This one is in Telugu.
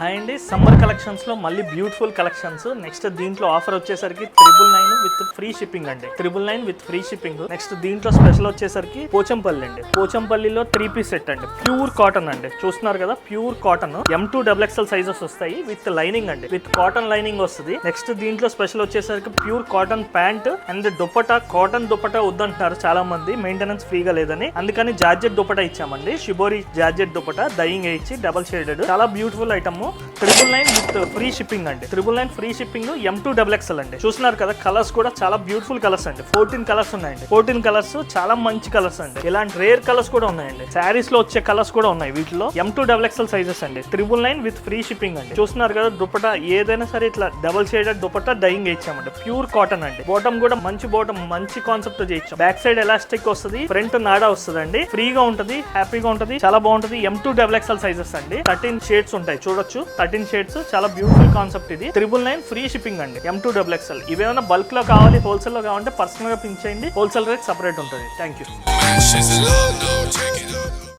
హాయ్ అండి, సమ్మర్ కలెక్షన్స్ లో మళ్ళీ బ్యూటిఫుల్ కలెక్షన్స్. నెక్స్ట్ దీంట్లో ఆఫర్ వచ్చేసరికి 999 విత్ ఫ్రీ షిప్పింగ్ అండి. 999 విత్ ఫ్రీ షిప్పింగ్. నెక్స్ట్ దీంట్లో స్పెషల్ వచ్చేసరికి పోచంపల్లి అండి. పోచంపల్లిలో 3 పీస్ సెట్ అండి. ప్యూర్ కాటన్ అండి, చూస్తున్నారు కదా, pure cotton. M2 XXL sizes వస్తాయి విత్ లైనింగ్ అండి, విత్ కాటన్ లైనింగ్ వస్తుంది. నెక్స్ట్ దీంట్లో స్పెషల్ వచ్చేసరికి pure cotton pant and dupatta. Cotton dupatta వద్దంటున్నారు చాలా మంది, మెయింటెనెన్స్ ఫ్రీగా లేదని, అందుకని జార్జెట్ దుపట్టా ఇచ్చామండి. షిబోరి జార్జెట్ దుపట్టా డైయింగ్ వేయించి డబల్ షేడెడ్, చాలా beautiful item. 999 with free shipping అండి. 999 ఫ్రీ షిప్పింగ్. M2 XXL అండి. చూస్తున్నారు కదా, కలర్స్ కూడా చాలా బ్యూటిఫుల్ కలర్స్ అండి. 14 కలర్స్ ఉన్నాయండి. 14 కలర్స్ చాలా మంచి కలర్స్ అండి. ఇలాంటి రేర్ కలర్స్ కూడా ఉన్నాయండి. శారీస్ లో వచ్చే కలర్స్ కూడా ఉన్నాయి వీటిలో. M2 XXL సైజెస్ అండి. 999 విత్ ఫ్రీ షిప్పింగ్ అండి. చూస్తున్నారు కదా, దుపట్టా ఏదైనా సరే ఇట్లా డబల్ షేడెడ్ దుపట్టా డైయింగ్ ఇచ్చామండి. ప్యూర్ కాటన్ అండి. బాటమ్ కూడా మంచి బాటమ్, మంచి కాన్సెప్ట్ చేయించాం. బ్యాక్ సైడ్ ఎలాస్టిక్ వస్తుంది, ఫ్రంట్ నాడా వస్తుంది అండి. ఫ్రీగా ఉంటది, హ్యాపీగా ఉంటది, చాలా బాగుంటది. M2 XXL సైజెస్ అండి. 13 షేడ్స్ ఉంటాయి, చూడొచ్చు. 13 షేడ్స్, చాలా బ్యూటిఫుల్ కాన్సెప్ట్ ఇది. 999 ఫ్రీ షిప్పింగ్ అండి. M2 XXL. ఇవేమైనా బల్క్ లో కావాలి, హోల్సేల్ లో కావాలంటే పర్సనల్ గా పింక్ చేయండి. హోల్సేల్ రేట్ సపరేట్ ఉంటుంది. Thank you.